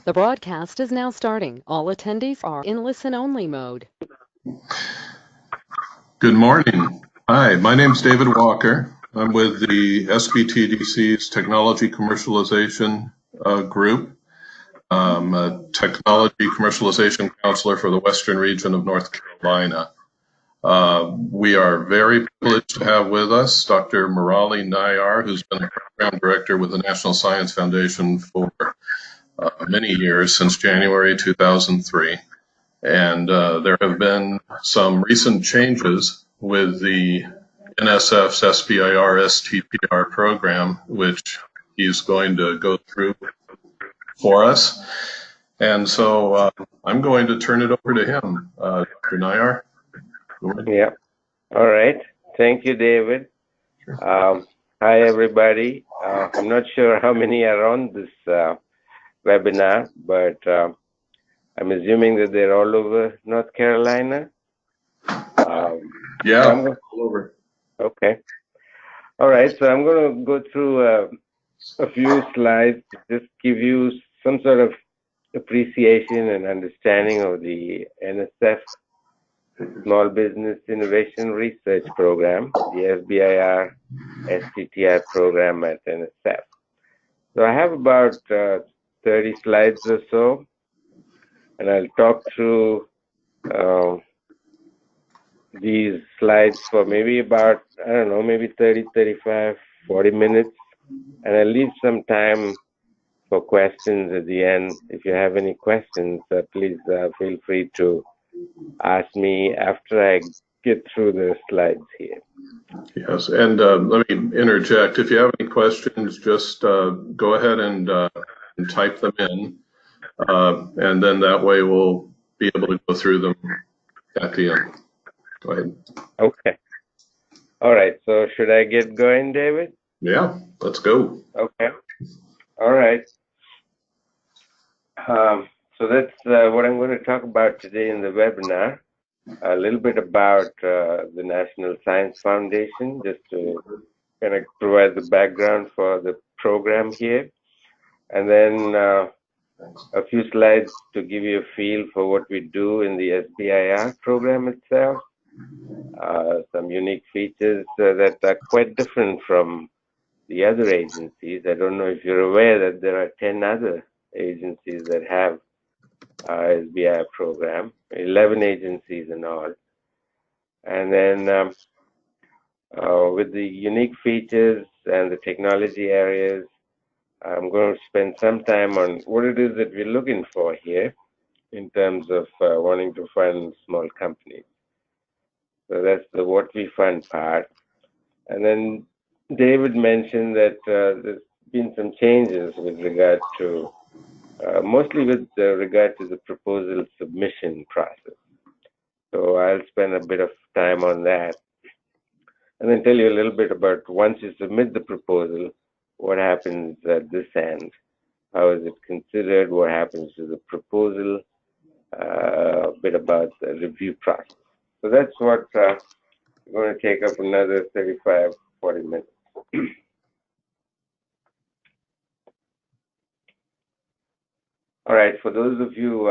The broadcast is now starting. All attendees are in listen-only mode. Good morning. Hi, my name is David Walker. I'm with the SBTDC's Technology Commercialization Group. I'm a Technology Commercialization Counselor for the Western region of North Carolina. We are very privileged to have with us Dr. Murali Nayar, who's been a program director with the National Science Foundation for many years, since January 2003. And there have been some recent changes with the NSF's SBIR STTR program, which he's going to go through for us. And so I'm going to turn it over to him. Dr. Nayar? Yeah. All right. Thank you, David. Hi, everybody. I'm not sure how many are on this webinar, but I'm assuming that they're all over North Carolina. Yeah, all over. Okay. All right. So I'm going to go through a few slides to just give you some sort of appreciation and understanding of the NSF Small Business Innovation Research Program, the SBIR STTR program at NSF. So I have about 30 slides or so, and I'll talk through these slides for maybe about, I don't know, maybe 30, 35, 40 minutes, and I'll leave some time for questions at the end. If you have any questions, please feel free to ask me after I get through the slides here. Yes, and let me interject. If you have any questions, just go ahead and type them in, and then that way we'll be able to go through them at the end. Go ahead. Okay. All right. So should I get going, David? Yeah, let's go. Okay. All right. So that's what I'm going to talk about today in the webinar. A little bit about the National Science Foundation, just to kind of provide the background for the program here. And then a few slides to give you a feel for what we do in the SBIR program itself. Some unique features that are quite different from the other agencies. I don't know if you're aware that there are 10 other agencies that have SBIR program, 11 agencies in all. And then with the unique features and the technology areas, I'm going to spend some time on what it is that we're looking for here in terms of wanting to fund small companies. So that's the what we fund part. And then David mentioned that there's been some changes with regard to, mostly with regard to the proposal submission process. So I'll spend a bit of time on that. And then tell you a little bit about once you submit the proposal, what happens at this end, how is it considered, what happens to the proposal, a bit about the review process. So that's what we're going to take up another 35, 40 minutes. All right, for those of you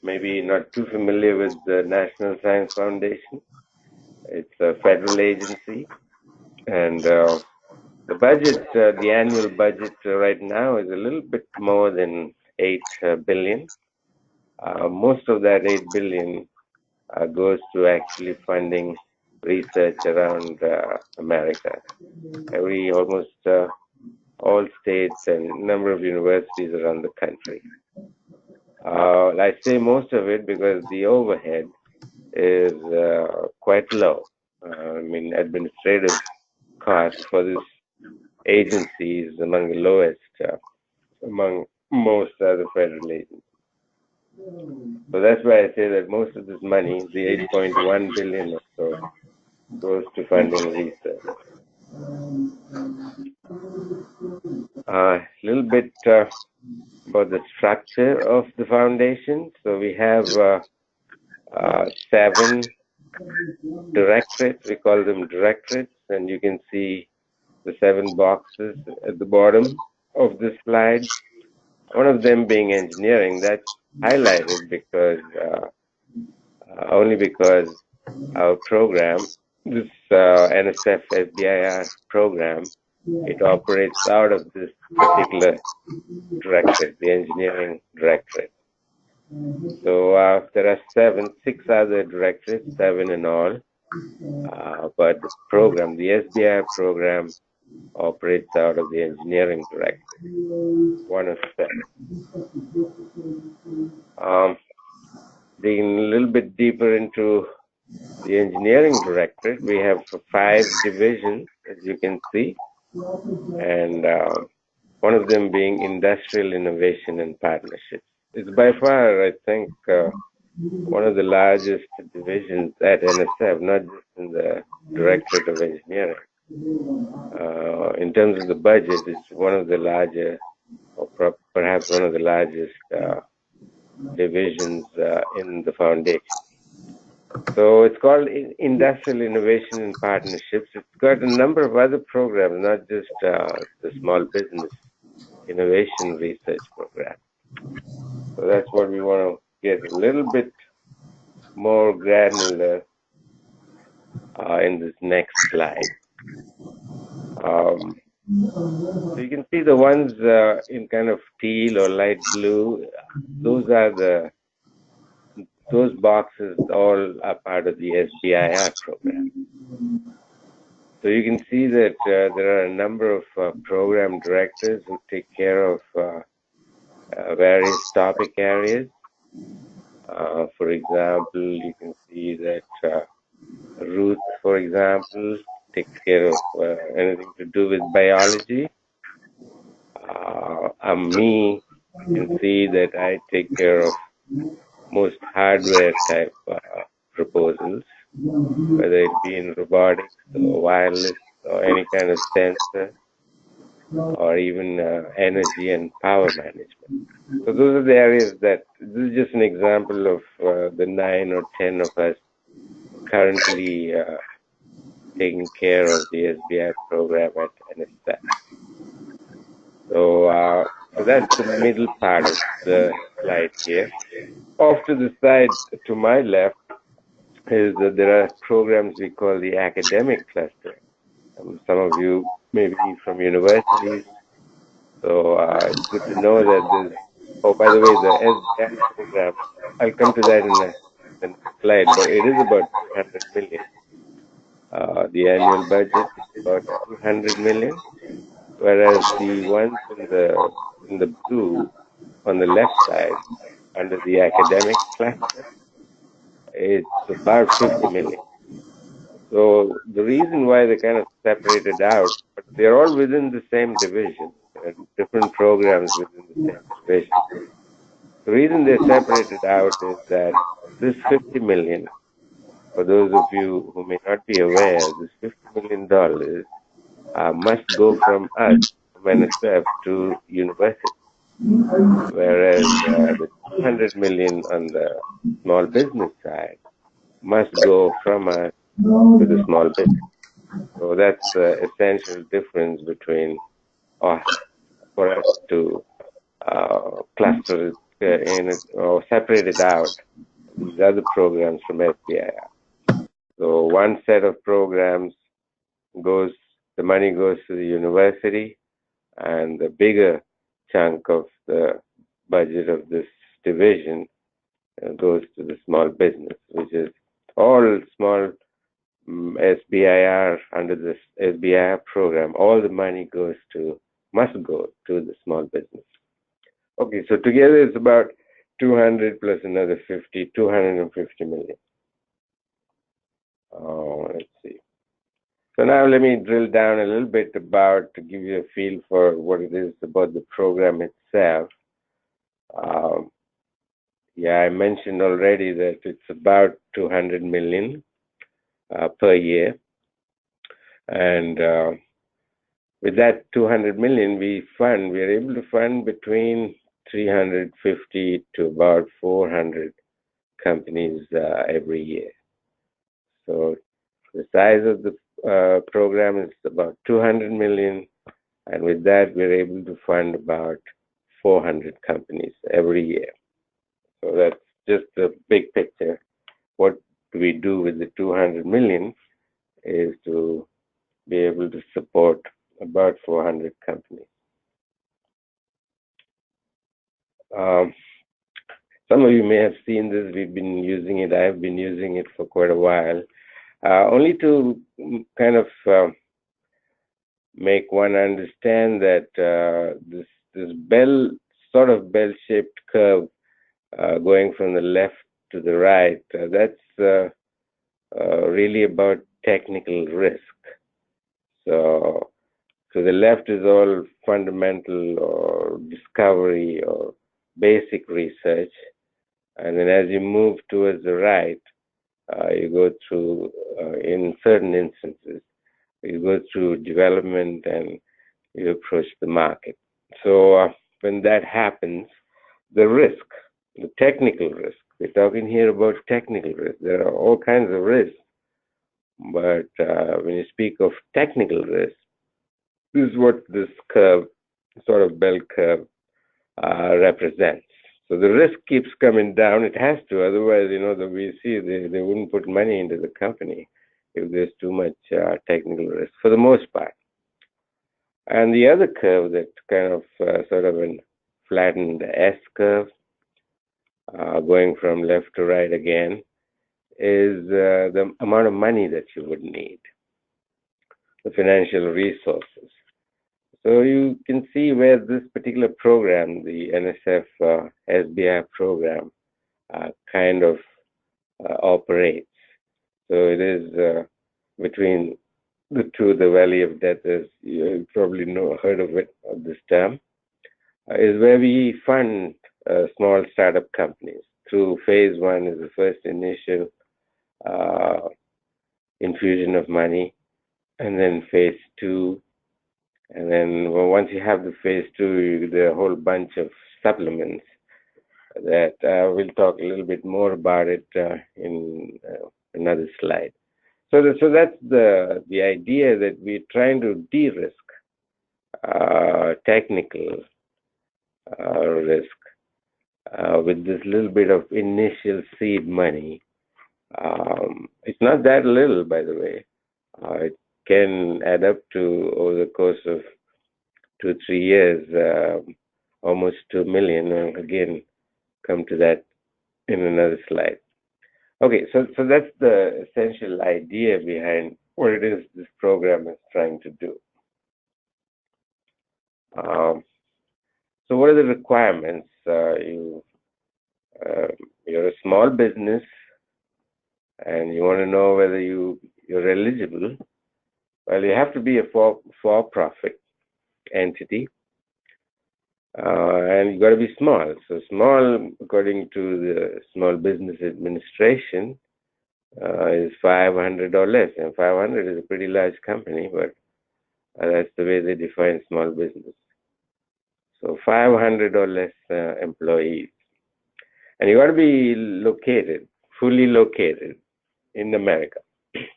maybe not too familiar with the National Science Foundation, it's a federal agency, and the budget, the annual budget right now is a little bit more than 8 billion. Most of that 8 billion goes to actually funding research around America. Almost all states and a number of universities around the country. I say most of it because the overhead is quite low. I mean, administrative costs for this agency is among the lowest among most other federal agencies. So that's why I say that most of this money, the 8.1 billion or so, goes to funding research. A little bit about the structure of the foundation. So we have 7 directorates. We call them directorates, and you can see the 7 boxes at the bottom of this slide. One of them being engineering. That's highlighted because only because our program, this NSF SBIR program, it operates out of this particular directorate, the engineering directorate. So there are six other directorates, seven in all. But the program, the SBIR program, operates out of the engineering directorate, one of seven. Digging a little bit deeper into the engineering directorate, we have 5 divisions, as you can see, and one of them being industrial innovation and partnerships. It's by far, I think, one of the largest divisions at NSF, not just in the Directorate of Engineering. In terms of the budget, it's one of the larger, or perhaps one of the largest divisions in the foundation. So it's called Industrial Innovation and Partnerships. It's got a number of other programs, not just the Small Business Innovation Research Program. So that's what we want to get a little bit more granular in this next slide. So you can see the ones in kind of teal or light blue. Those boxes all are part of the SBIR program. So you can see that there are a number of program directors who take care of various topic areas. For example, you can see that Ruth, for example, takes care of anything to do with biology. Me, you can see that I take care of most hardware type proposals, whether it be in robotics or wireless or any kind of sensor or even energy and power management. So those are the areas that, this is just an example of the 9 or 10 of us currently taking care of the SBI program at NSF. So that's the middle part of the slide here. Off to the side, to my left, is that there are programs we call the academic cluster. Some of you may be from universities, so it's good to know that there's, oh, by the way, the SBI program, I'll come to that in the next slide, but it is about 200 million. The annual budget is about 200 million, whereas the ones in the blue on the left side, under the academic cluster, it's about 50 million. So the reason why they kind of separated out, but they're all within the same division, different programs within the same division. The reason they're separated out is that this 50 million, for those of you who may not be aware, this $50 million must go from us, from NSF, to university, whereas the 200 million on the small business side must go from us to the small business. So that's the essential difference between for us to cluster it in it, or separate it out, these other programs from SBIR. So one set of programs the money goes to the university, and the bigger chunk of the budget of this division goes to the small business, which is all small SBIR. Under this SBIR program, all the money must go to the small business. Okay, so together it's about 200 plus another 50, 250 million. Let's see. So now let me drill down a little bit to give you a feel for what it is about the program itself. Yeah, I mentioned already that it's about 200 million per year. And with that 200 million, we are able to fund between 350 to about 400 companies every year. So the size of the program is about 200 million, and with that we're able to fund about 400 companies every year. So that's just the big picture. What we do with the 200 million is to be able to support about 400 companies. Some of you may have seen this. We've been using it. I've been using it for quite a while, only to kind of make one understand that this sort of bell-shaped curve going from the left to the right, that's really about technical risk. So the left is all fundamental or discovery or basic research. And then as you move towards the right, you go through, in certain instances, you go through development and you approach the market. So when that happens, the risk, the technical risk, we're talking here about technical risk. There are all kinds of risks. But when you speak of technical risk, this is what this curve, sort of bell curve, represents. So the risk keeps coming down. It has to, otherwise, the VC, they wouldn't put money into the company if there's too much technical risk, for the most part. And the other curve, that kind of sort of a flattened S curve, going from left to right again, is the amount of money that you would need, the financial resources. So you can see where this particular program, the NSF SBIR program, kind of operates. So it is between the two, the Valley of Death, as you probably heard of this term, is where we fund small startup companies. Through phase one is the first initial infusion of money, and then phase two. And then once you have the phase two, there are a whole bunch of supplements that we'll talk a little bit more about it in another slide. So that's the idea, that we're trying to de-risk technical risk with this little bit of initial seed money. It's not that little, by the way. It can add up to, over the course of 2-3 years, almost 2 million. And again, come to that in another slide. Okay, so that's the essential idea behind what it is this program is trying to do. So what are the requirements? You're a small business and you want to know whether you're eligible. Well, you have to be a for-profit entity, and you got to be small. So small, according to the Small Business Administration, is $500 or less, and 500 is a pretty large company, but that's the way they define small business. So 500 or less employees, and you got to be located, fully located in America.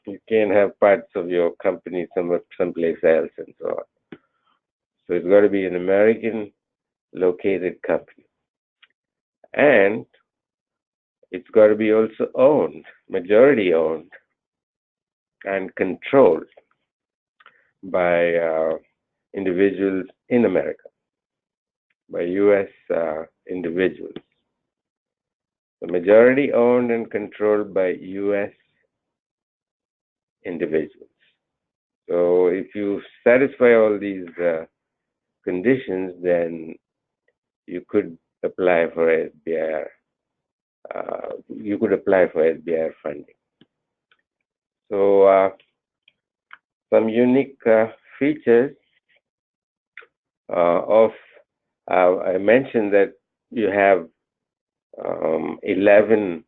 You can't have parts of your company someplace else and so on. So it's got to be an American located company. And it's got to be also owned, majority owned and controlled by individuals in America, by U.S. individuals. The majority owned and controlled by U.S. individuals. So if you satisfy all these conditions, then you could apply for SBIR. You could apply for SBIR funding. So some unique features of, I mentioned that you have 11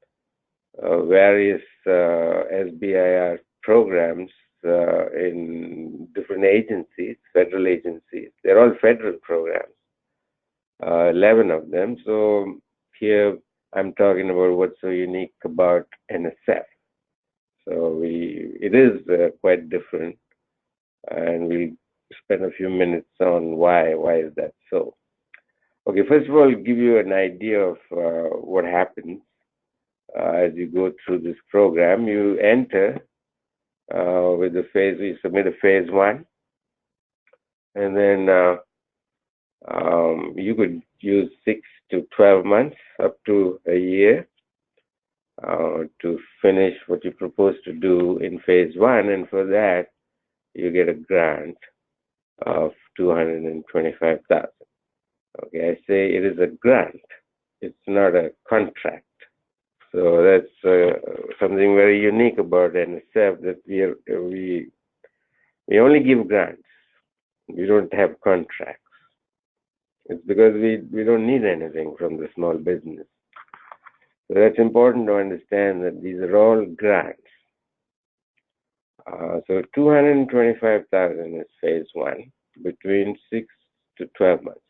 various SBIR programs in different agencies, federal agencies. They're all federal programs, 11 of them. So here I'm talking about what's so unique about NSF. So it is quite different, and we'll spend a few minutes on why is that so. Okay, first of all, give you an idea of what happens as you go through this program. You enter with the phase, you submit a phase 1, and then you could use 6 to 12 months, up to a year, to finish what you propose to do in phase 1, and for that, you get a grant of $225,000. Okay, I say it is a grant. It's not a contract. So that's something very unique about NSF, that we only give grants. We don't have contracts. It's because we don't need anything from the small business. So that's important to understand, that these are all grants. So $225,000 is phase 1, between 6 to 12 months.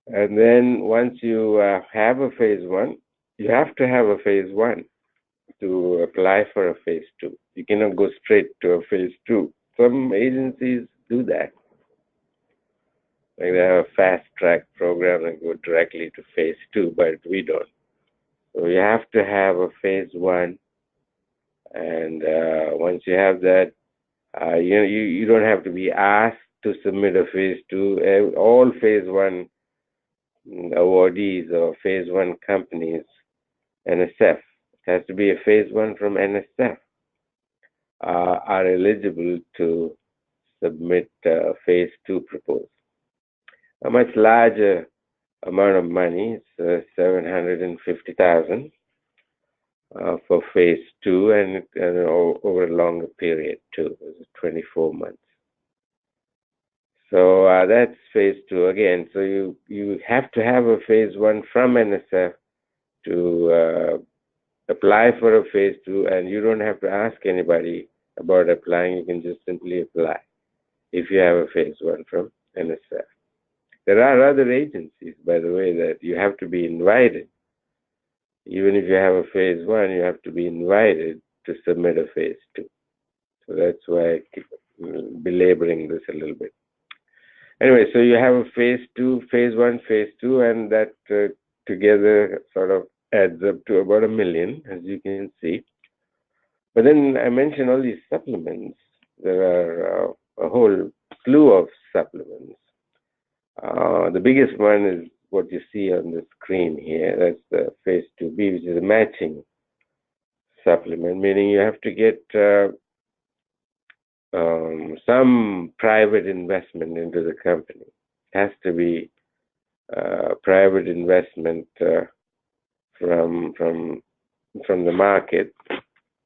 And then once you have a phase 1, you have to have a phase 1 to apply for a phase 2. You cannot go straight to a phase 2. Some agencies do that. Like they have a fast track program and go directly to phase 2, but we don't. So you have to have a phase 1, and once you have that, you don't have to be asked to submit a phase 2. All phase 1 awardees or phase 1 companies, NSF, it has to be a phase 1 from NSF, are eligible to submit a phase 2 proposal. A much larger amount of money, it's $750,000 for phase 2, and over a longer period too, 24 months. So that's phase 2 again. So you have to have a phase 1 from NSF to apply for a phase 2, and you don't have to ask anybody about applying. You can just simply apply if you have a phase 1 from NSF. There are other agencies, by the way, that you have to be invited. Even if you have a phase 1, you have to be invited to submit a phase 2. So that's why I keep belaboring this a little bit. Anyway, so you have a phase 2, phase 1, phase 2, and that together sort of adds up to about $1 million, as you can see. But then I mentioned all these supplements. There are a whole slew of supplements. The biggest one is what you see on the screen here. That's the phase 2B, which is a matching supplement, meaning you have to get some private investment into the company. It has to be private investment from the market.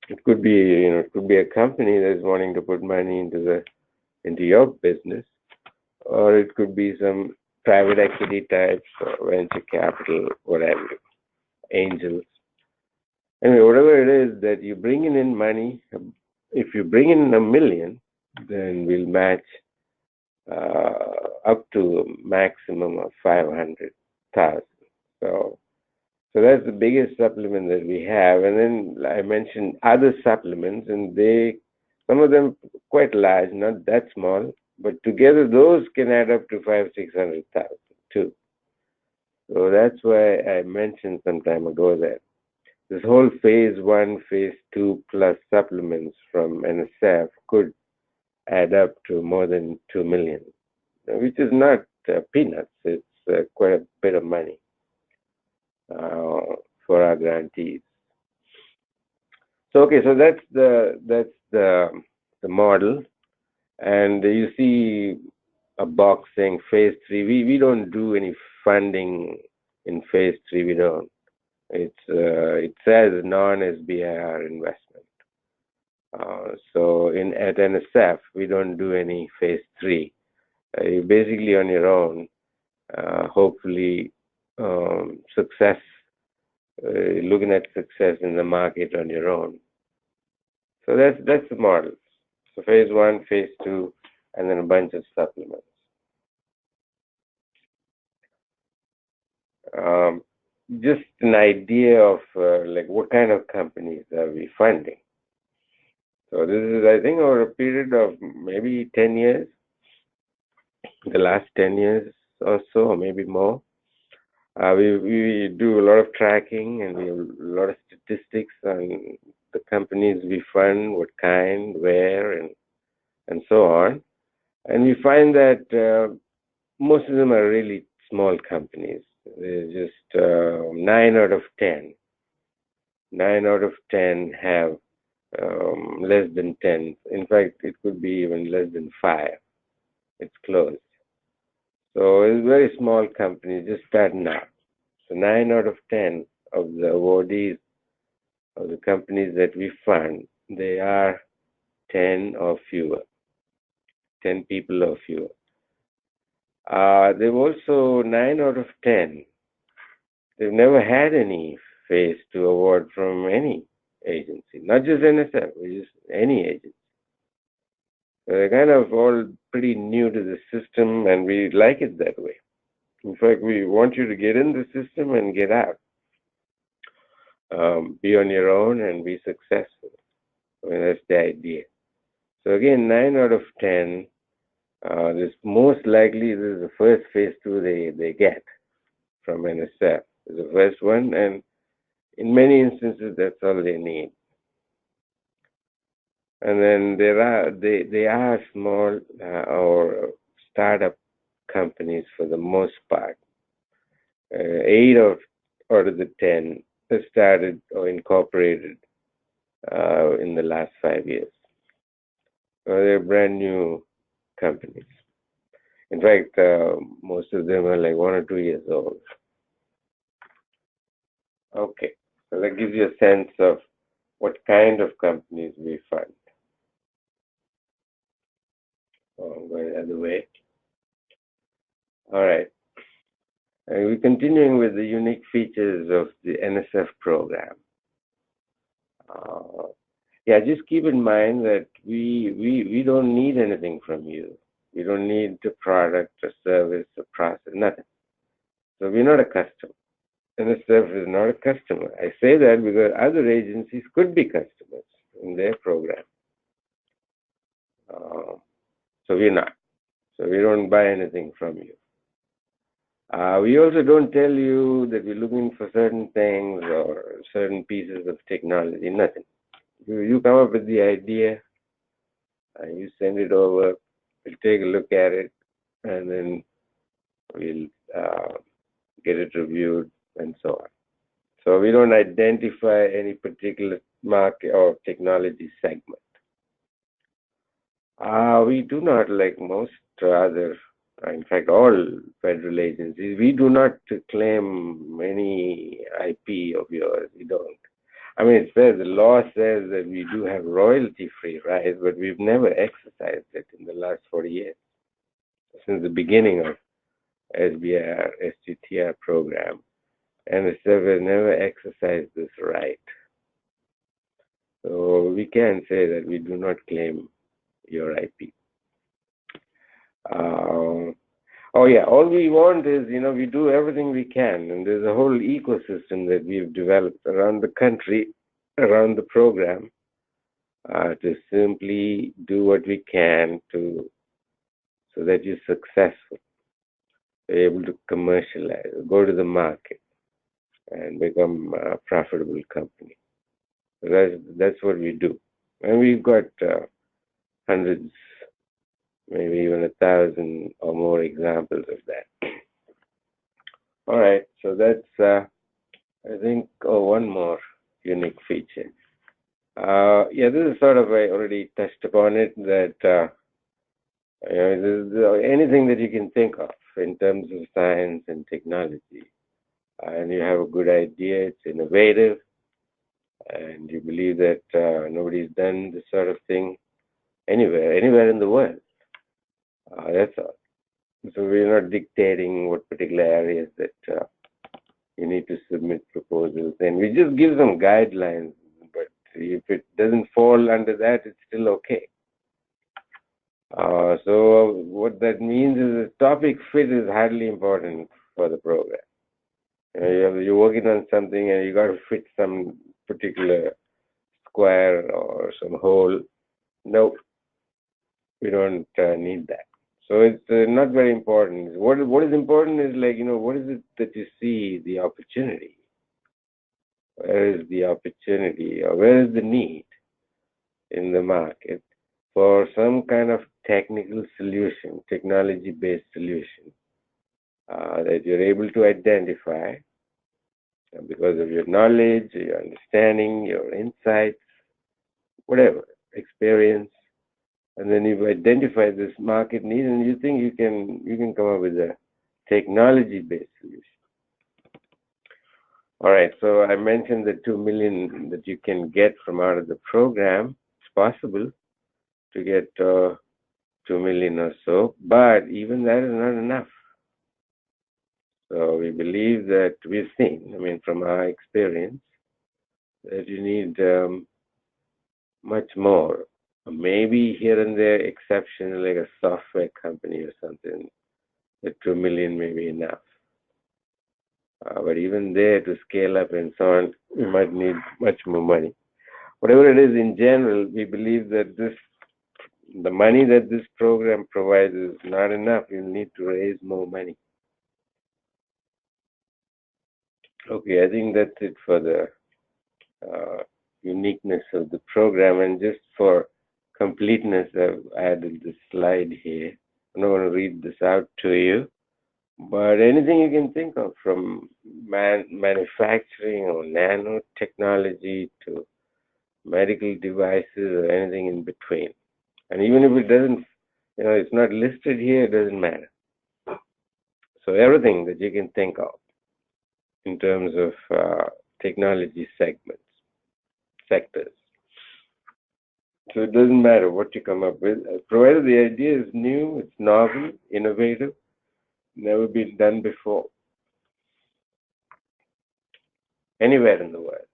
It could be, it could be a company that's wanting to put money into your business, or it could be some private equity types, or venture capital, whatever, angels. Anyway, whatever it is that you bring in money, if you bring in $1 million, then we'll match up to a maximum of $500,000. So that's the biggest supplement that we have. And then I mentioned other supplements, and some of them quite large, not that small, but together those can add up to $500,000-600,000 too. So that's why I mentioned some time ago that this whole phase 1, phase 2 plus supplements from NSF could add up to more than $2 million, which is not peanuts. It's quite a bit of money for our grantees. So okay, so that's the model, and you see a box saying phase 3. We don't do any funding in phase 3. We don't. It says non-SBIR investment. So at NSF, we don't do any phase 3. You're basically on your own, hopefully success, looking at success in the market on your own. So that's the model. So phase 1, phase 2, and then a bunch of supplements. Just an idea of like what kind of companies are we funding. So this is, I think, over a period of maybe 10 years. The last 10 years, or so, or maybe more. We do a lot of tracking, and we have a lot of statistics on the companies we fund, what kind, where, and so on. And we find that most of them are really small companies. They're just 9 out of 10. 9 out of 10 have less than 10. In fact, it could be even less than 5. It's closed. So it's very small companies just starting out. So 9 out of 10 of the awardees of the companies that we fund, they are 10 or fewer, 10 people or fewer. They've also 9 out of 10. They've never had any phase 2 award from any agency, not just NSF, just any agency. So they're kind of all pretty new to the system, and we like it that way. In fact, we want you to get in the system and get out. Be on your own and be successful. I mean, that's the idea. So again, 9 out of 10, this most likely this is the first phase 2 they get from NSF. It's the first one, and in many instances, that's all they need. And then they are small or startup companies for the most part. 8 out of the 10 have started or incorporated in the last 5 years. They're brand new companies. In fact, most of them are like 1 or 2 years old. Okay, so that gives you a sense of what kind of companies we fund. Oh, I'm going the other way. All right. We're continuing with the unique features of the NSF program. Yeah, just keep in mind that we don't need anything from you. We don't need a product, a service, a process, nothing. So we're not a customer. NSF is not a customer. I say that because other agencies could be customers in their program. So we're not. So we don't buy anything from you. We also don't tell you that we're looking for certain things or certain pieces of technology, nothing. You come up with the idea, and you send it over, we'll take a look at it, and then we'll get it reviewed and so on. So we don't identify any particular market or technology segment. We do not, like most other, in fact, all federal agencies, we do not claim any IP of yours. We don't. I mean, it says, the law says that we do have royalty-free rights, but we've never exercised it in the last 40 years. Since the beginning of SBIR, STTR program, NSF has never exercised this right. So we can say that we do not claim your IP. Oh yeah, all we want is, we do everything we can, and there's a whole ecosystem that we've developed around the country, around the program, to simply do what we can so that you're successful, you're able to commercialize, go to the market, and become a profitable company. So that's what we do, and we've got hundreds, maybe even 1,000 or more examples of that. All right, so that's, I think, one more unique feature. Yeah, this is sort of, I already touched upon it, that anything that you can think of in terms of science and technology, and you have a good idea, it's innovative, and you believe that nobody's done this sort of thing anywhere in the world. That's all. So we're not dictating what particular areas that you need to submit proposals, and we just give them guidelines, but if it doesn't fall under that, it's still okay. So what that means is the topic fit is hardly important for the program. You're working on something and you got to fit some particular square or some hole. No, we don't need that. So it's not very important. What is important is like, what is it that you see the opportunity? Where is the opportunity or where is the need in the market for some kind of technical solution, technology-based solution that you're able to identify because of your knowledge, your understanding, your insights, whatever, experience, and then you've identified this market need, and you think you can come up with a technology-based solution. All right, so I mentioned the 2 million that you can get from out of the program. It's possible to get 2 million or so, but even that is not enough. So we believe that we've seen, from our experience, that you need much more. Maybe here and there exception, like a software company or something, the 2 million may be enough. But even there, to scale up and so on, we might need much more money. Whatever it is, in general, we believe that the money that this program provides is not enough. You'll need to raise more money. Okay, I think that's it for the uniqueness of the program. And just for completeness, I've added this slide here. I'm not going to read this out to you, but anything you can think of, from manufacturing or nanotechnology to medical devices or anything in between. And even if it doesn't, it's not listed here, it doesn't matter. So everything that you can think of in terms of technology sectors. So it doesn't matter what you come up with, provided the idea is new, it's novel, innovative, never been done before, anywhere in the world.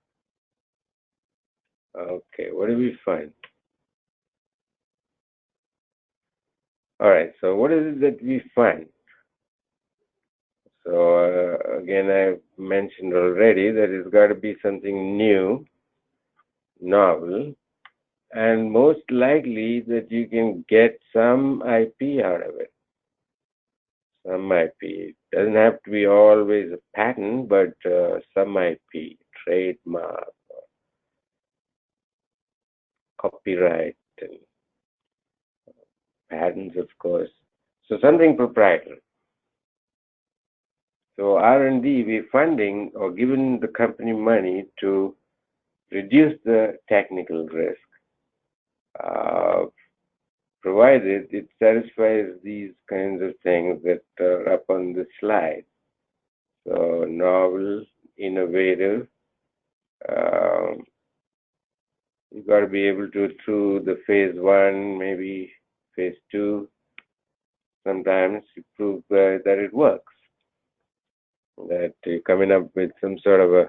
Okay, what do we find? All right, so what is it that we find? So again, I've mentioned already that it's got to be something new, novel, and most likely that you can get some IP out of it. Some IP. It doesn't have to be always a patent, but some IP, trademark, copyright, and patents, of course. So something proprietary. So R&D, we're funding or giving the company money to reduce the technical risk, provided it satisfies these kinds of things that are up on the slide. So novel, innovative. You've got to be able to, through the phase 1, maybe phase 2, sometimes you prove that it works. That you're coming up with some sort of a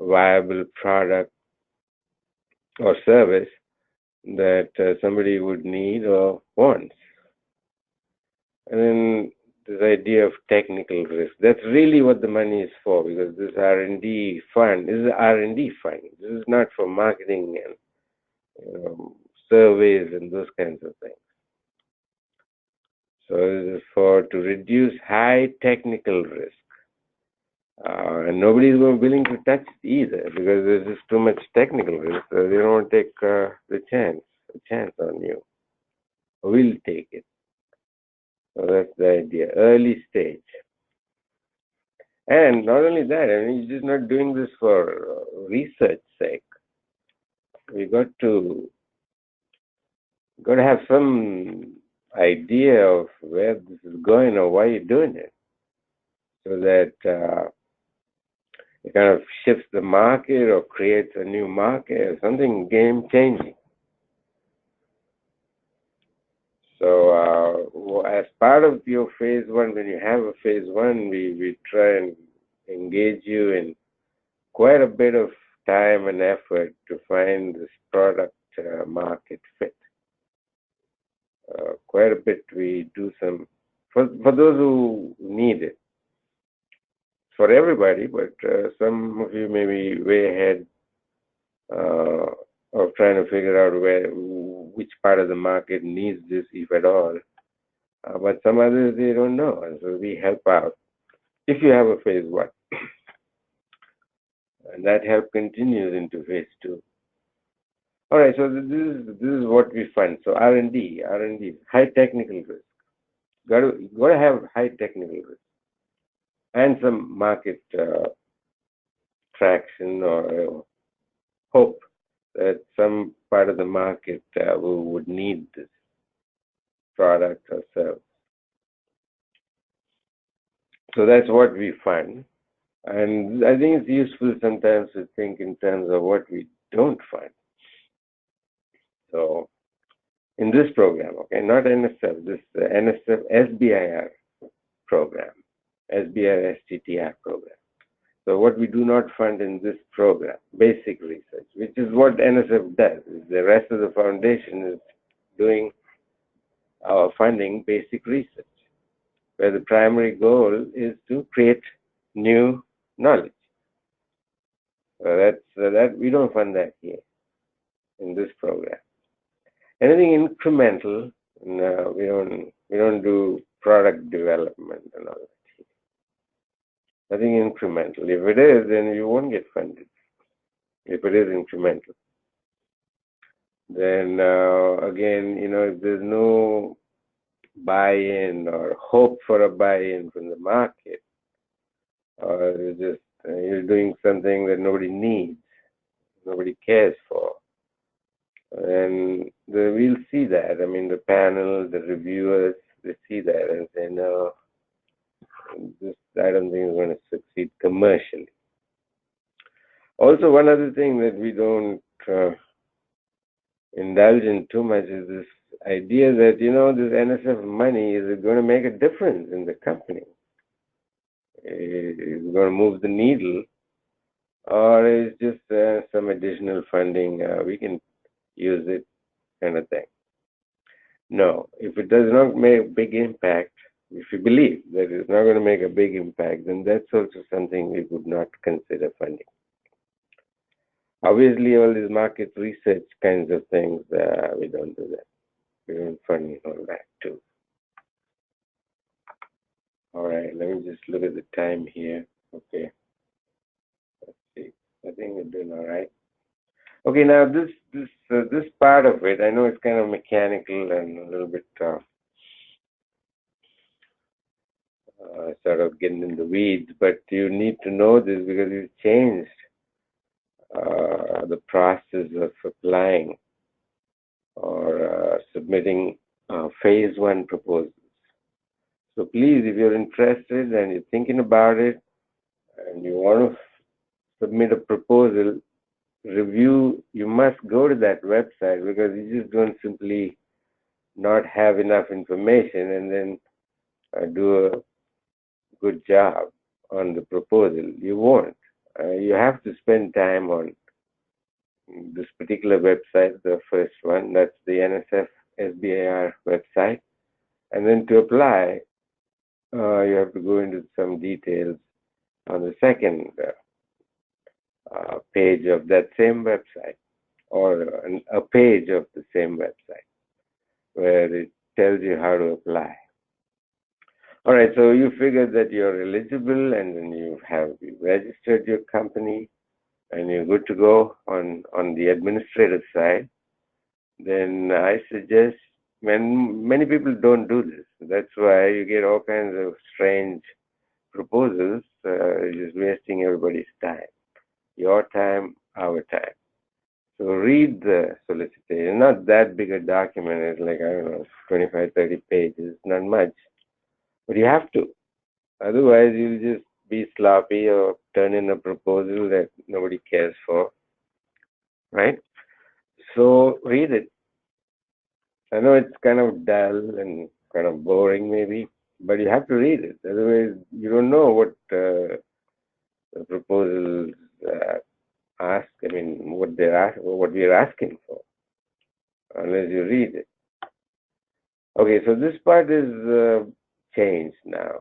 viable product or service that somebody would need or wants. And then this idea of technical risk, that's really what the money is for, because this R&D fund, this is an R&D fund. This is not for marketing and surveys and those kinds of things. So this is to reduce high technical risk. And nobody is willing to touch it either, because there's just too much technical risk. So they don't want to take a chance on you. We'll take it. So that's the idea. Early stage. And not only that, you're just not doing this for research sake. We got to have some idea of where this is going or why you're doing it, so that it kind of shifts the market or creates a new market or something game changing. So as part of your phase 1, when you have a phase 1, we try and engage you in quite a bit of time and effort to find this product market fit. Quite a bit we do some, for those who need it. For everybody, but some of you may be way ahead of trying to figure out which part of the market needs this, if at all. but some others, they don't know. And so we help out if you have a phase 1. And that help continues into phase 2. All right, so this is what we find. So R&D, high technical risk. Got to have high technical risk and some market traction or hope that some part of the market would need this product or service. So that's what we find. And I think it's useful sometimes to think in terms of what we don't find. So in this program, okay, not NSF, this NSF SBIR program, SBIR STTR program. So what we do not fund in this program, basic research, which is what NSF does. The rest of the foundation is doing our funding basic research, where the primary goal is to create new knowledge. That we don't fund that here in this program. Anything incremental, no, we don't do product development and all that. Nothing incremental. If it is, then you won't get funded. If it is incremental, then again, if there's no buy-in or hope for a buy-in from the market, or you're doing something that nobody needs, nobody cares for, and we'll see that. I mean, the panel, the reviewers, they see that and say, no, I don't think it's going to succeed commercially. Also, one other thing that we don't indulge in too much is this idea that, this NSF money is going to make a difference in the company. It's going to move the needle, or it's just some additional funding, we can use it kind of thing. No, if it does not make a big impact, if you believe that it's not going to make a big impact, then that's also something we would not consider funding. Obviously, all these market research kinds of things, we don't do that. We don't fund all that too. All right, let me just look at the time here. Okay, let's see. I think we're doing all right. Okay, now this part of it, I know it's kind of mechanical and a little bit sort of getting in the weeds, but you need to know this because you've changed the process of applying or submitting phase 1 proposals. So please, if you're interested and you're thinking about it and you want to submit a proposal, review, you must go to that website, because you just don't simply not have enough information and then do a good job on the proposal. You won't. You have to spend time on this particular website, the first one, that's the NSF SBIR website. And then to apply, you have to go into some details on the second page of that same website, or a page of the same website, where it tells you how to apply. All right, so you figure that you're eligible, and then you registered your company, and you're good to go on the administrative side. Then I suggest, many people don't do this. That's why you get all kinds of strange proposals, just wasting everybody's time. Your time, our time. So read the solicitation. Not that big a document. It's like, I don't know, 25, 30 pages. Not much. But you have to. Otherwise, you'll just be sloppy or turn in a proposal that nobody cares for. Right? So read it. I know it's kind of dull and kind of boring maybe, but you have to read it. Otherwise, you don't know what the proposals ask. I mean, what we're asking for, unless you read it. Okay, so this part is changed now.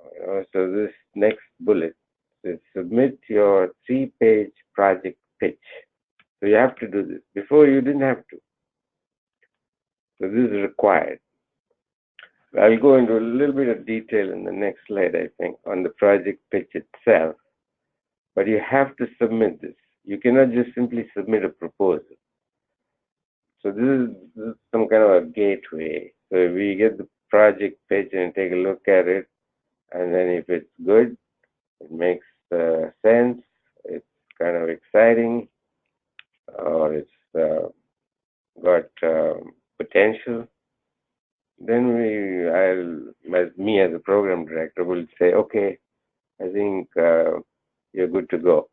So this next bullet is submit your 3-page project pitch. So you have to do this. Before you didn't have to. So this is required. I'll go into a little bit of detail in the next slide, I think, on the project pitch itself. But you have to submit this. You cannot just simply submit a proposal. So this is some kind of a gateway. So if we get the project pitch and take a look at it, and then if it's good, it makes sense, it's kind of exciting, or it's got potential, then me as a program director will say, okay, I think you're good to go.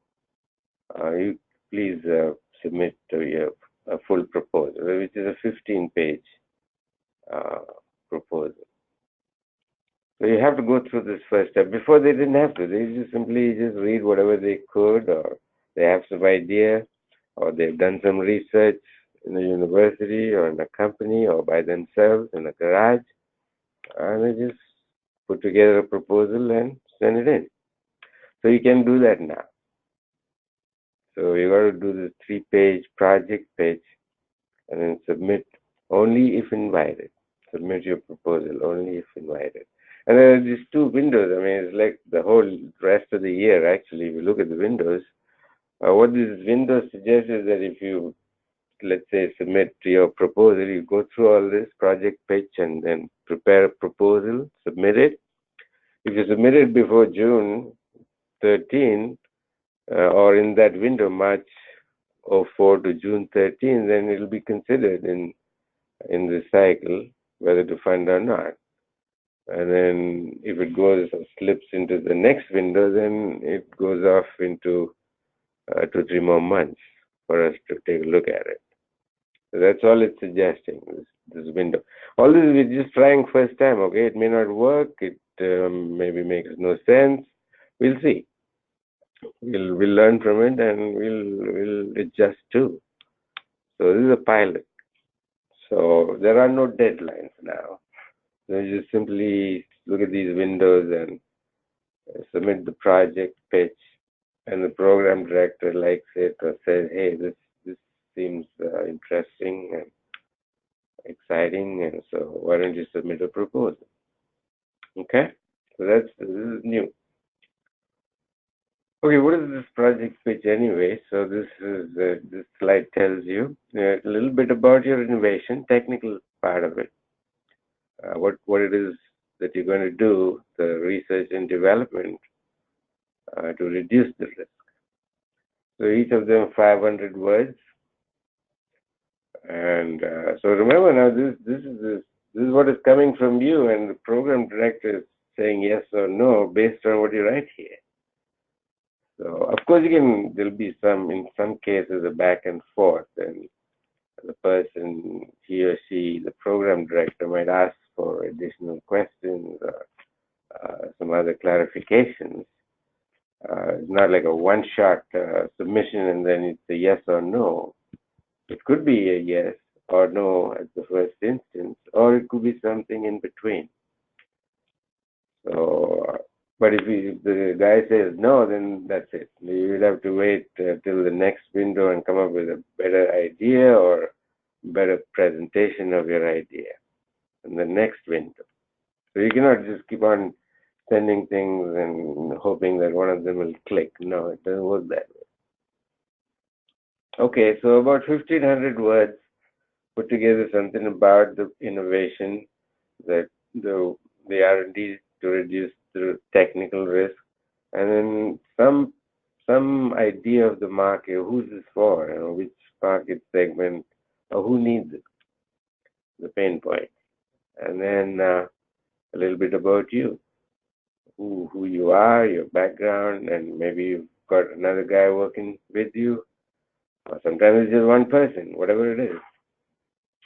You please submit a full proposal, which is a 15-page proposal. So you have to go through this first step. Before they didn't have to. They just simply read whatever they could, or they have some idea, or they've done some research in a university or in a company or by themselves in a garage, and they just put together a proposal and send it in. So you can do that now. So you got to do this 3-page project pitch and then submit only if invited. Submit your proposal only if invited. And there are these 2 windows. I mean, it's like the whole rest of the year, actually. If you look at the windows, what this window suggests is that if you, let's say, submit your proposal, you go through all this project pitch and then prepare a proposal, submit it. If you submit it before June 13, or in that window, March 04 to June 13, then it will be considered in the cycle whether to fund or not. And then if it goes or slips into the next window, then it goes off into 2-3 more months for us to take a look at it. So that's all it's suggesting, this window. All this we're just trying first time, okay? It may not work, it maybe makes no sense. We'll see. We'll learn from it and we'll adjust too. So this is a pilot. So there are no deadlines now. So you just simply look at these windows and submit the project pitch, and the program director likes it or says, hey, this seems interesting and exciting, and so why don't you submit a proposal? Okay, so this is new. Okay, what is this project pitch anyway? So this slide tells you a little bit about your innovation, technical part of it, what it is that you're going to do, the research and development to reduce the risk. So each of them 500 words. And so remember now, this is what is coming from you, and the program director is saying yes or no based on what you write here. So of course there'll be in some cases, a back and forth, and the person, he or she, the program director, might ask for additional questions or some other clarifications. It's not like a one-shot submission and then it's a yes or no. It could be a yes or no at the first instance, or it could be something in between. So, but if the guy says no, then that's it. You would have to wait till the next window and come up with a better idea or better presentation of your idea in the next window. So you cannot just keep on sending things and hoping that one of them will click. No, it doesn't work that way. Okay, so about 1,500 words put together something about the innovation, that the R&D to reduce the technical risk, and then some idea of the market, who's this for, which market segment, or who needs it, the pain point, and then a little bit about you, who you are, your background, and maybe you've got another guy working with you, or sometimes it's just one person, whatever it is,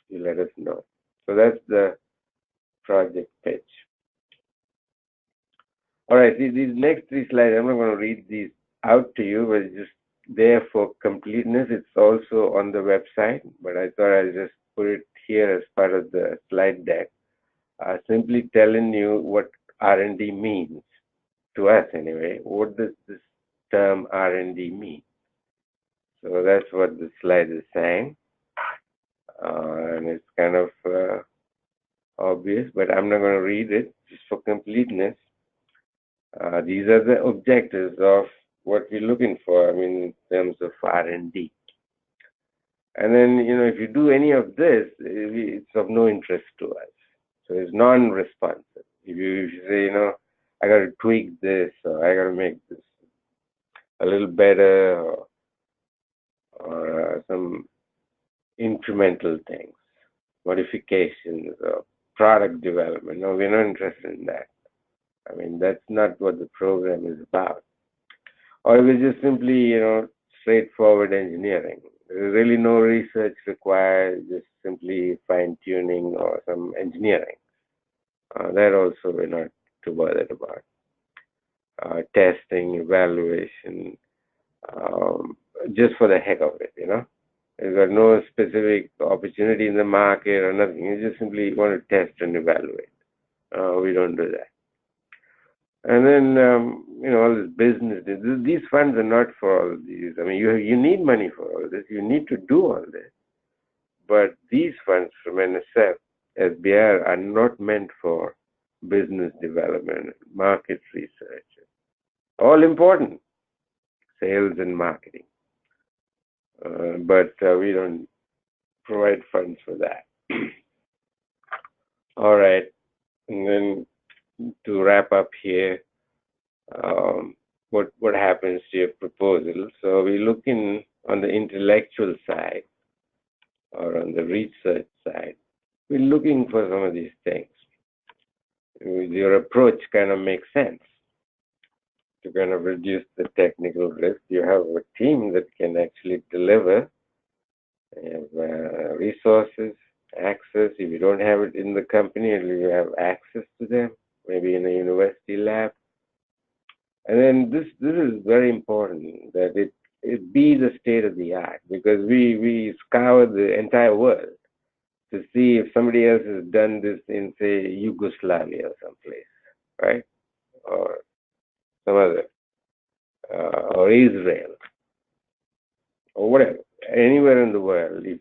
you let us know. So that's the project pitch. All right, these next 3 slides, I'm not going to read these out to you, but it's just there for completeness. It's also on the website, but I thought I'd just put it here as part of the slide deck, simply telling you what R&D means, to us anyway. What does this term R&D mean? So that's what the slide is saying, and it's kind of obvious, but I'm not going to read it just for completeness. These are the objectives of what we're looking for, I mean, in terms of R&D. And then, if you do any of this, it's of no interest to us. So it's non-responsive. If you say, I got to tweak this, or I got to make this a little better, or some incremental things, modifications, or product development. No, we're not interested in that. I mean, that's not what the program is about. Or it was just simply, straightforward engineering. There's really no research required, just simply fine-tuning or some engineering. That also we're not too bothered about. Testing, evaluation, just for the heck of it, There's got no specific opportunity in the market or nothing. You just simply want to test and evaluate. We don't do that. And then, all this business, these funds are not for all these. I mean, you need money for all this. You need to do all this. But these funds from NSF, SBIR, are not meant for business development, market research. All important, sales and marketing. But we don't provide funds for that. All right. And then to wrap up here, what happens to your proposal? So we're looking on the intellectual side or on the research side. We're looking for some of these things. Your approach kind of makes sense to kind of reduce the technical risk. You have a team that can actually deliver. You have resources, access. If you don't have it in the company, you have access to them, maybe in a university lab. And then this is very important, that it be the state of the art, because we scour the entire world to see if somebody else has done this in, say, Yugoslavia or someplace, right? Or some other, or Israel, or whatever, anywhere in the world. If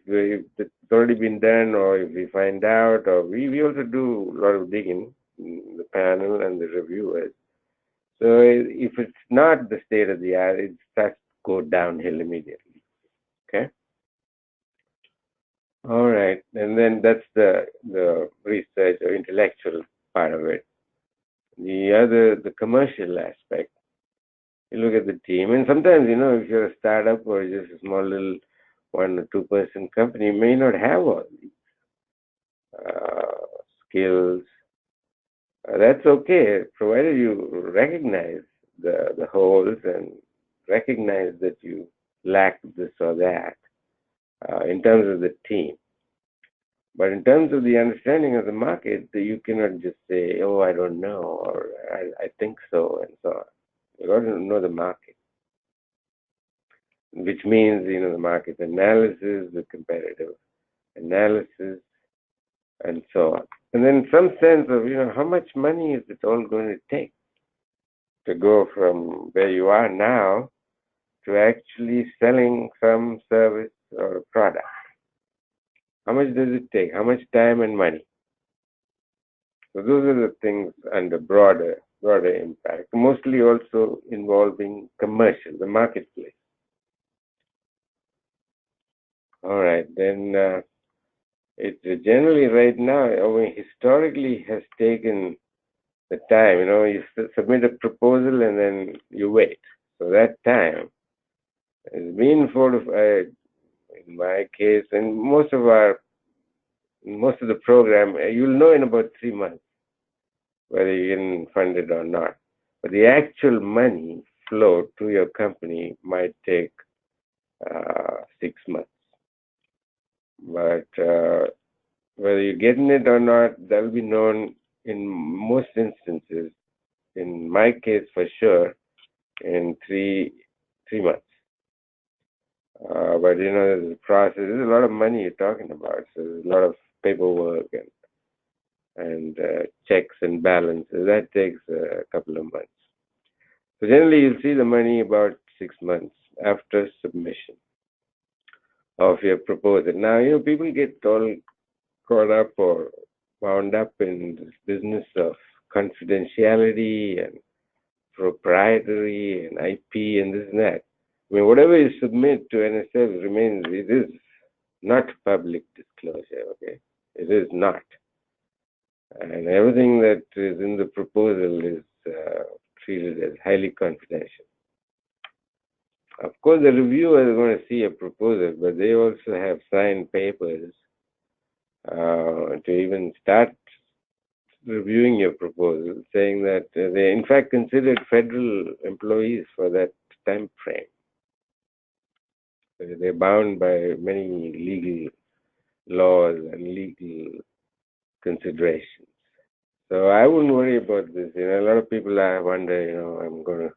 it's already been done, or if we find out, or we also do a lot of digging, the panel and the reviewers. So if it's not the state of the art, it starts to go downhill immediately. Okay? All right. And then that's the research or intellectual part of it. The commercial aspect, you look at the team. And sometimes, if you're a startup or just a small little 1 or 2 person company, you may not have all these skills. That's okay, provided you recognize the holes and recognize that you lack this or that in terms of the team. But in terms of the understanding of the market, you cannot just say, oh, I don't know, or I think so, and so on. You got to know the market, which means, the market analysis, the competitive analysis, and so on. And then some sense of, how much money is it all going to take to go from where you are now to actually selling some service or a product? How much does it take? How much time and money? So those are the things under broader impact, mostly also involving commercial, the marketplace. All right, then it generally right now, historically has taken the time. You submit a proposal and then you wait. So that time has been 4 to 5, in my case, and most of the program, you'll know in about 3 months whether you can fund it or not. But the actual money flow to your company might take 6 months. But whether you're getting it or not, that'll be known in most instances, in my case for sure, in 3 months. But there's a process. There's a lot of money you're talking about. So there's a lot of paperwork and checks and balances. That takes a couple of months. So generally, you'll see the money about 6 months after submission of your proposal. Now, people get all caught up or wound up in this business of confidentiality and proprietary and IP and this and that. I mean, whatever you submit to NSF remains, it is not public disclosure, okay? It is not. And everything that is in the proposal is treated as highly confidential. Of course, the reviewer is going to see a proposal, but they also have signed papers to even start reviewing your proposal, saying that they in fact considered federal employees for that time frame. They're bound by many legal laws and legal considerations. So I wouldn't worry about this. A lot of people wonder, I'm going to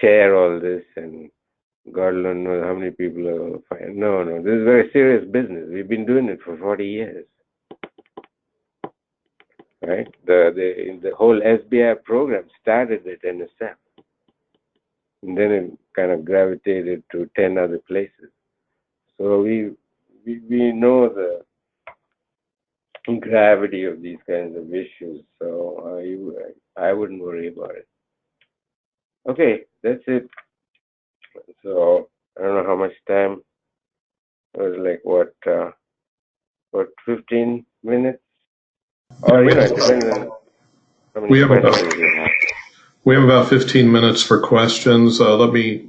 share all this and God alone knows how many people will find. No, this is very serious business. We've been doing it for 40 years. Right? The whole SBIR program started at NSF. And then it kind of gravitated to 10 other places. So we know the gravity of these kinds of issues. So I wouldn't worry about it. Okay, that's it. So I don't know how much time. It was like what 15 minutes? Or it depends on how many questions you have. We have about 15 minutes for questions. Let me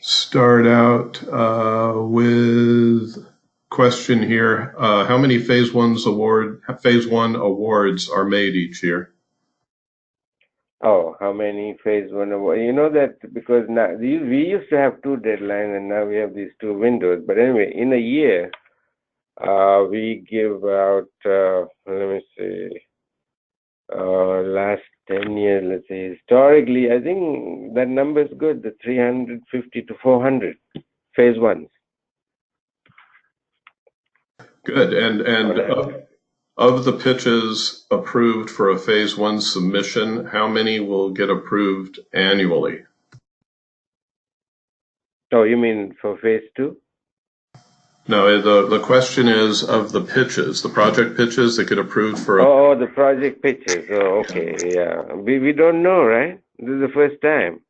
start out with question here. How many Phase 1 awards are made each year? Oh, how many Phase 1 awards? You know that because now we used to have 2 deadlines and now we have these 2 windows. But anyway, in a year, we give out, let me see, last 10 years, let's say, historically, I think that number is good, the 350 to 400 Phase 1s. Good. And of the pitches approved for a Phase 1 submission, how many will get approved annually? Oh, you mean for Phase 2? No, the question is of the pitches, the project pitches that get approved for Oh, the project pitches. Oh, okay, yeah. We don't know, right? This is the first time.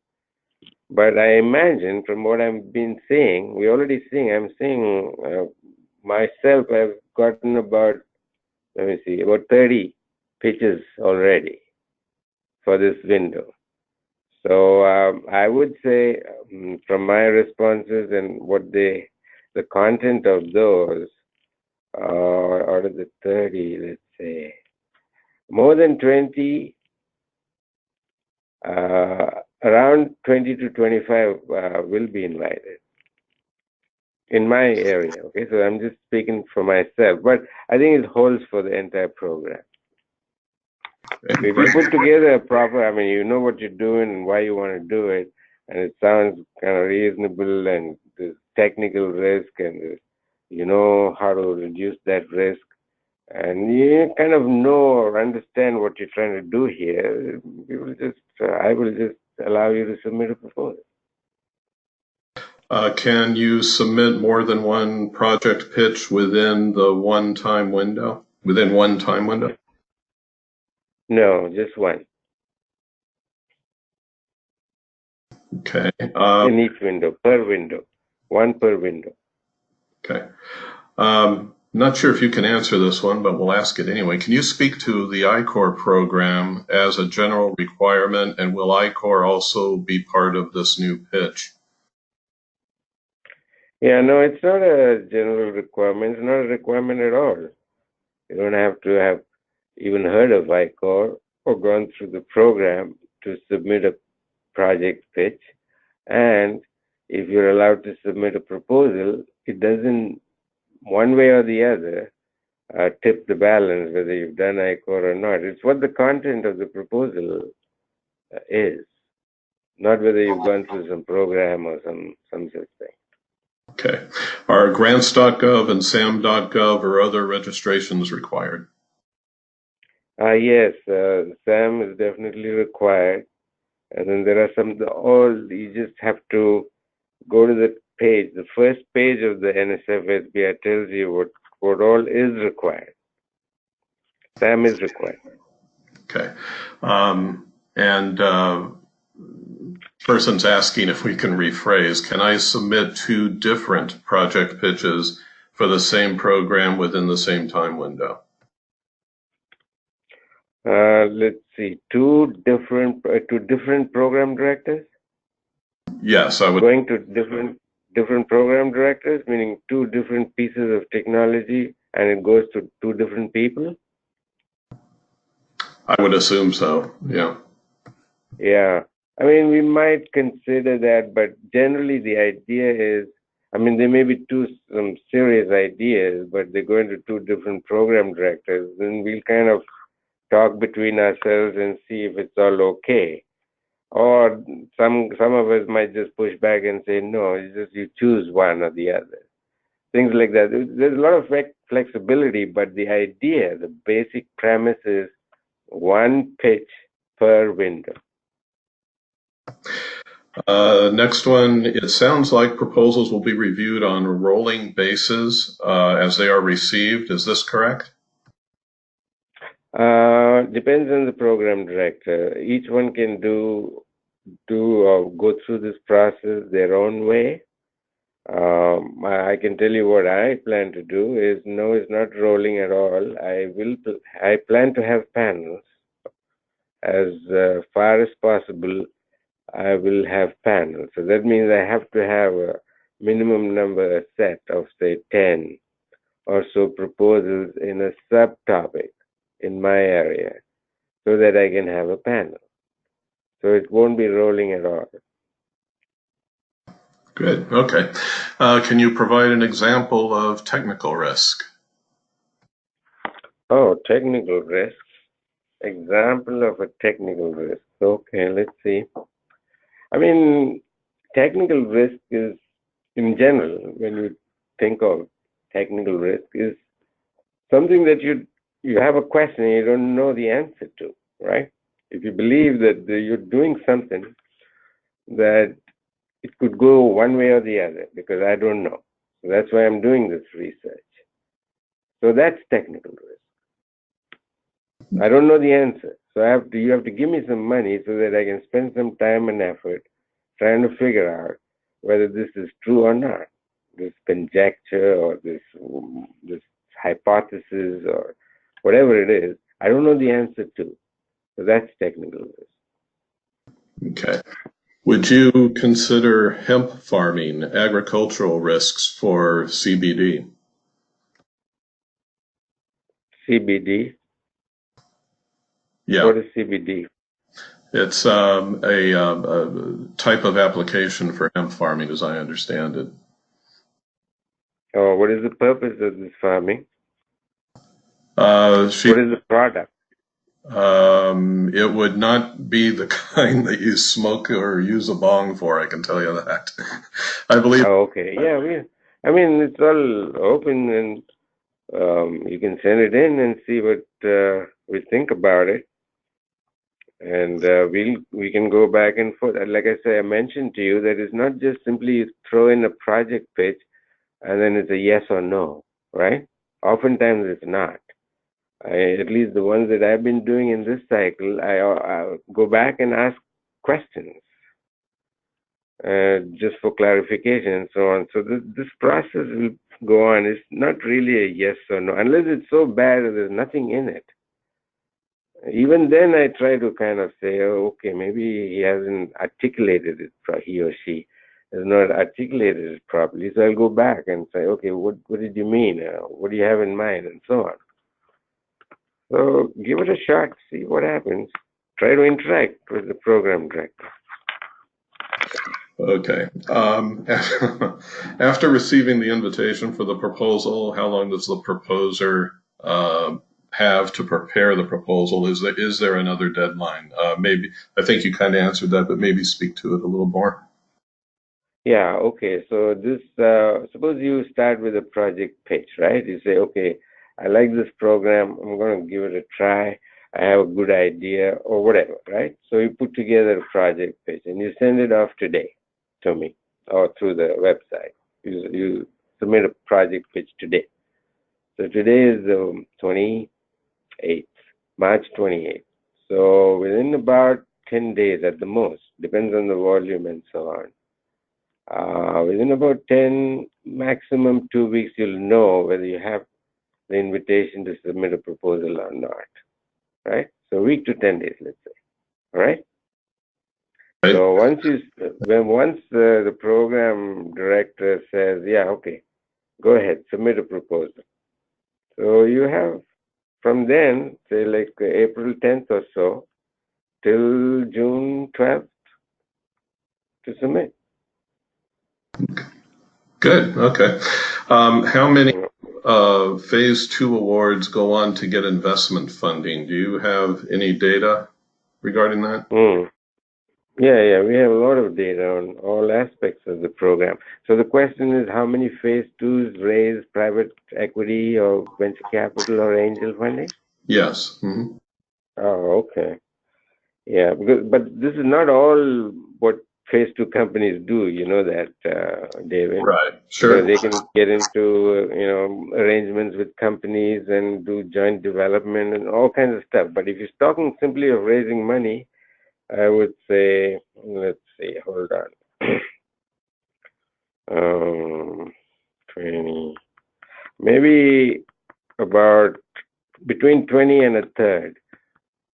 But I imagine from what I've been seeing, I'm seeing myself, I've gotten about 30 pitches already for this window. So I would say from my responses and the content of those, out of the 30, let's say, more than 20, around 20 to 25 will be invited in my area. Okay, so I'm just speaking for myself, but I think it holds for the entire program. If you put together a proper, you know what you're doing and why you want to do it, and it sounds kind of reasonable, and there's technical risk, and you know how to reduce that risk, and you kind of know or understand what you're trying to do here, I will just allow you to submit a proposal. Can you submit more than one project pitch within the one-time window? Within one time window? No, just one. Okay. In each window, per window. One per window. Okay. Not sure if you can answer this one, but we'll ask it anyway. Can you speak to the I-Corps program as a general requirement, and will I-Corps also be part of this new pitch? Yeah, no, it's not a general requirement. It's not a requirement at all. You don't have to have even heard of I-Corps or gone through the program to submit a project pitch. And if you're allowed to submit a proposal, it doesn't, one way or the other, tip the balance whether you've done I-Corps or not. It's what the content of the proposal is, not whether you've gone through some program or some such thing. Okay. Are grants.gov and sam.gov or other registrations required? Yes, SAM is definitely required. And then there are you just have to go to the page. The first page of the NSF SBIR tells you what all is required. SAM is required. Okay. And person's asking if we can rephrase. Can I submit 2 different project pitches for the same program within the same time window? Let's see, two different program directors. Yes, I would. Going to different program directors, meaning 2 different pieces of technology, and it goes to 2 different people. I would assume so. Yeah. Yeah, I mean, we might consider that, but generally the idea is, I mean, there may be some serious ideas, but they're going to 2 different program directors. Then we'll kind of talk between ourselves and see if it's all okay. Or some of us might just push back and say, no, you choose one or the other. Things like that. There's a lot of flexibility, but the idea, the basic premise is 1 pitch per window. Next one, it sounds like proposals will be reviewed on a rolling basis as they are received. Is this correct? Depends on the program director. Each one can do or go through this process their own way. I can tell you what I plan to do is, no, it's not rolling at all. I plan to have panels. As far as possible, I will have panels. So that means I have to have a minimum number, a set of say 10 or so proposals in a subtopic in my area, so that I can have a panel. So it won't be rolling at all. Good. Okay. Can you provide an example of technical risk? Oh, technical risk. Example of a technical risk. Okay, let's see. I mean, technical risk is, in general, when you think of technical risk, is something that you have a question and you don't know the answer to, right? If you believe that you're doing something that it could go one way or the other, because I don't know. So that's why I'm doing this research. So that's technical risk. I don't know the answer. So you have to give me some money so that I can spend some time and effort trying to figure out whether this is true or not. This conjecture or this hypothesis or whatever it is, I don't know the answer to. So that's technical risk. Okay. Would you consider hemp farming agricultural risks for CBD? CBD? Yeah. What is CBD? It's a type of application for hemp farming, as I understand it. Oh, what is the purpose of this farming? What is the product? It would not be the kind that you smoke or use a bong for, I can tell you that. I believe. Oh, okay. Yeah, I mean, it's all open, and you can send it in and see what we think about it. And we can go back and forth. Like I say, I mentioned to you that it's not just simply you throw in a project pitch and then it's a yes or no, right? Oftentimes it's not. At least the ones that I've been doing in this cycle, I go back and ask questions just for clarification and so on. So this process will go on. It's not really a yes or no, unless it's so bad that there's nothing in it. Even then, I try to kind of say, oh, okay, maybe he hasn't articulated it, he or she has not articulated it properly. So I'll go back and say, okay, what did you mean? What do you have in mind? And so on. So give it a shot, see what happens. Try to interact with the program director. Okay. After receiving the invitation for the proposal, how long does the proposer have to prepare the proposal? Is there another deadline? Maybe, I think you kind of answered that, but maybe speak to it a little more. Yeah, okay. So this, suppose you start with a project pitch, right? You say, okay, I like this program. I'm going to give it a try. I have a good idea or whatever, right? So you put together a project pitch and you send it off today to me or through the website. You submit a project pitch today. So today is the 28th, March 28th. So within about 10 days at the most, depends on the volume and so on. Within about 10, maximum 2 weeks, you'll know whether you have the invitation to submit a proposal or not, right? So a week to 10 days, let's say, all right? Right. So once the program director says, yeah, okay, go ahead, submit a proposal. So you have from then, say like April 10th or so, till June 12th to submit. Good. Okay. How many phase 2 awards go on to get investment funding? Do you have any data regarding that? Yeah, we have a lot of data on all aspects of the program. So the question is, how many phase 2s raise private equity or venture capital or angel funding? Yes. Mm-hmm. Oh, okay. Yeah, but this is not all what phase 2 companies do. You know that, David. Right. Sure. Because they can get into arrangements with companies and do joint development and all kinds of stuff. But if you're talking simply of raising money, I would say, let's see, hold on. 20, maybe about between 20 and a third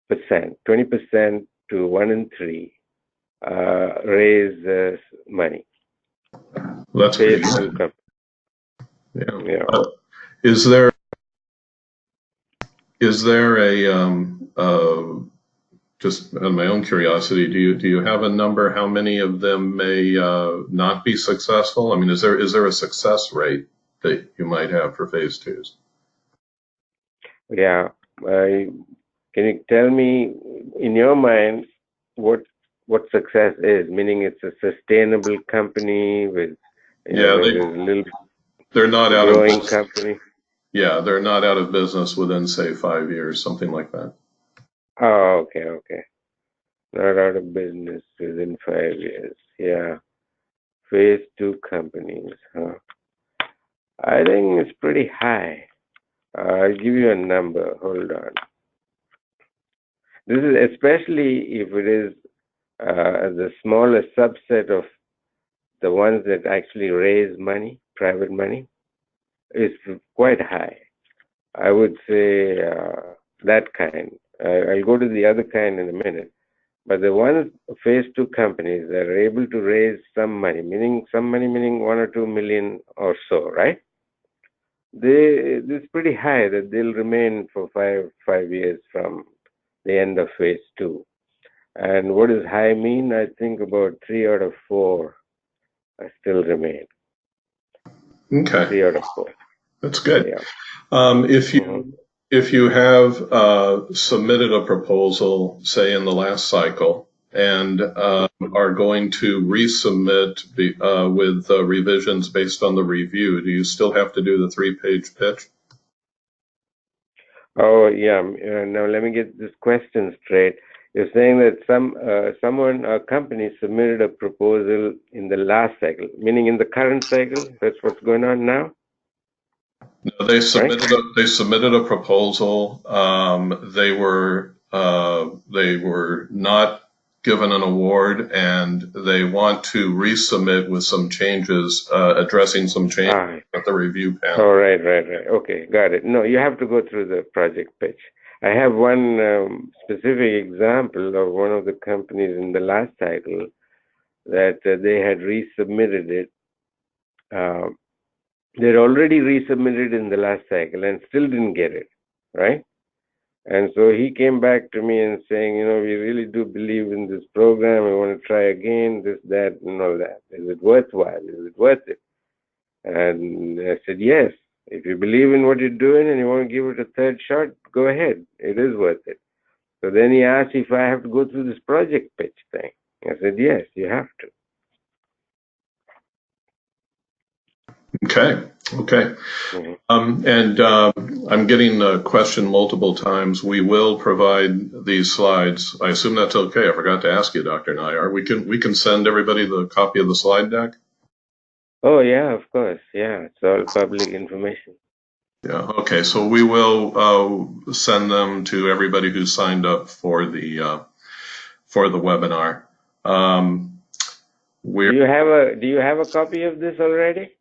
percent, 20% to 1 in 3 raise money. Well, that's pretty Phase 2 good. company. Yeah. Yeah. Is there a just out of my own curiosity, do you have a number how many of them may not be successful? I mean, is there a success rate that you might have for phase 2s? Yeah. Can you tell me, in your mind, what success is? Meaning, it's a sustainable company with, Yeah, where there's a little they're not out of growing business. company. Yeah, they're not out of business within, say, 5 years, something like that. Oh, okay. Not out of business within 5 years. Yeah. Phase 2 companies, huh? I think it's pretty high. I'll give you a number. Hold on. This is especially if it is the smallest subset of the ones that actually raise money, private money, is quite high. I would say that kind. I'll go to the other kind in a minute. But the one phase 2 companies that are able to raise some money, meaning 1 or 2 million or so, right? It's pretty high that they'll remain for five years from the end of phase 2. And what does high mean? I think about 3 out of 4 still remain. Okay, 3 out of 4. that's good. Yeah. If you have submitted a proposal, say in the last cycle, and are going to resubmit with revisions based on the review, do you still have to do the 3-page pitch? Oh, yeah. Now let me get this question straight. You're saying that a company submitted a proposal in the last cycle, meaning in the current cycle. That's what's going on now. No, they submitted a proposal. They were not given an award, and they want to resubmit with some changes, addressing some changes at the review panel. Oh, right. Okay, got it. No, you have to go through the project pitch. I have one specific example of one of the companies in the last cycle that they had resubmitted it. They'd already resubmitted in the last cycle and still didn't get it, right? And so he came back to me and saying, we really do believe in this program. We want to try again, this, that, and all that. Is it worthwhile? Is it worth it? And I said, yes. If you believe in what you're doing and you want to give it a third shot, go ahead. It is worth it. So then he asked if I have to go through this project pitch thing. I said, yes, you have to. Okay. I'm getting a question multiple times. We will provide these slides. I assume that's okay. I forgot to ask you, Dr. Nayar. We can send everybody the copy of the slide deck? Oh, yeah, of course. Yeah, it's all public information. Yeah, okay, so we will send them to everybody who signed up for the webinar. We're Do you have a copy of this already?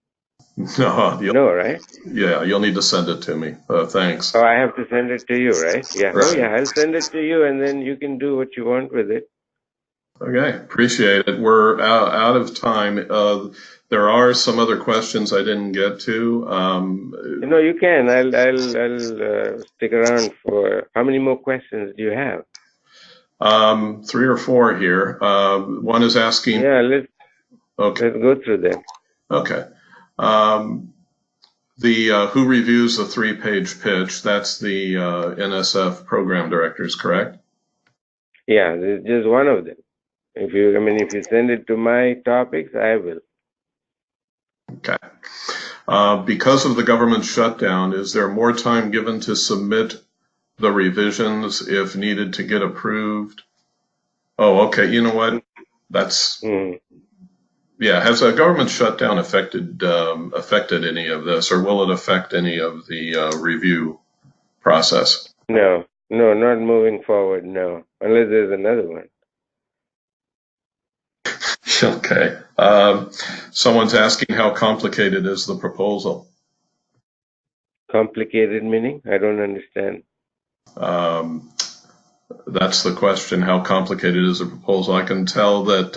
no, No, right? yeah, you'll need to send it to me. Thanks. Oh, I have to send it to you, right? Yeah. Oh, Right. yeah. I'll send it to you, and then you can do what you want with it. Okay, appreciate it. We're out of time. There are some other questions I didn't get to. No, you can. I'll stick around for. How many more questions do you have? 3 or 4 here. One is asking. Yeah, Okay. let's go through them. Okay. The who reviews the 3-page pitch? That's the NSF program directors, correct? Yeah, there's just one of them. If you send it to my topics, I will. Okay. Because of the government shutdown, is there more time given to submit the revisions if needed to get approved? Oh, okay. You know what? That's yeah. Has a government shutdown affected any of this, or will it affect any of the review process? No, not moving forward. No, unless there's another one. Okay. Someone's asking how complicated is the proposal? Complicated meaning? I don't understand. That's the question. How complicated is the proposal? I can tell that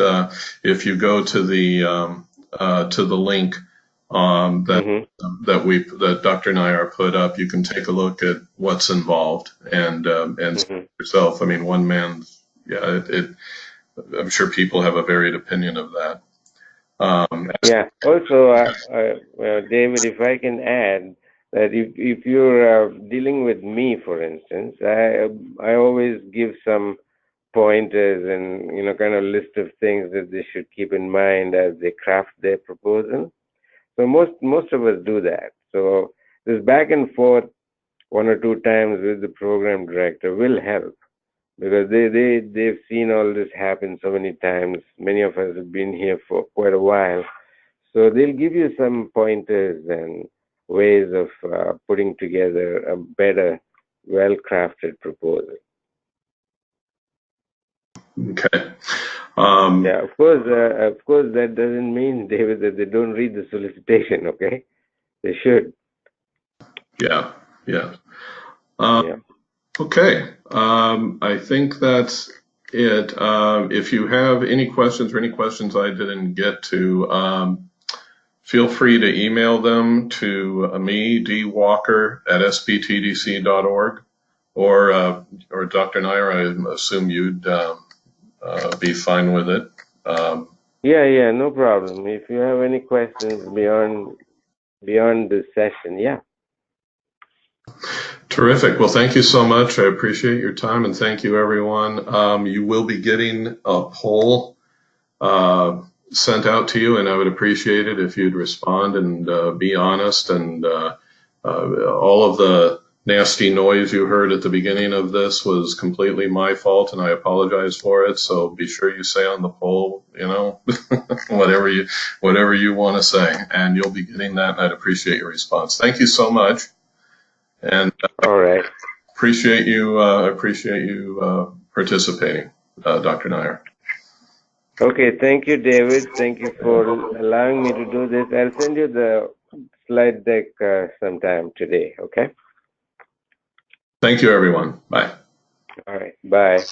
if you go to the link that Dr. Nayar put up, you can take a look at what's involved and see yourself. I mean, one man. Yeah, I'm sure people have a varied opinion of that. Yeah. Also, David, if I can add that if you're dealing with me, for instance, I always give some pointers and kind of list of things that they should keep in mind as they craft their proposal. So most of us do that. So this back and forth 1 or 2 times with the program director will help, because they've seen all this happen so many times. Many of us have been here for quite a while, so they'll give you some pointers and ways of putting together a better, well-crafted proposal. Okay. Yeah, of course, that doesn't mean, David, that they don't read the solicitation. Okay, they should. Yeah. Yeah. Yeah. Okay. I think that's it. If you have any questions or any questions I didn't get to, feel free to email them to me, dwalker@sbtdc.org, or Dr. Nair. I assume you'd be fine with it. Yeah, no problem. If you have any questions beyond this session, yeah. Terrific. Well, thank you so much. I appreciate your time, and thank you, everyone. You will be getting a poll sent out to you, and I would appreciate it if you'd respond and be honest. And all of the nasty noise you heard at the beginning of this was completely my fault, and I apologize for it. So be sure you say on the poll, whatever you want to say, and you'll be getting that. And I'd appreciate your response. Thank you so much, and All right. appreciate you participating, Dr. Nair. Okay, thank you, David. Thank you for allowing me to do this. I'll send you the slide deck sometime today, okay? Thank you, everyone. Bye. All right, bye.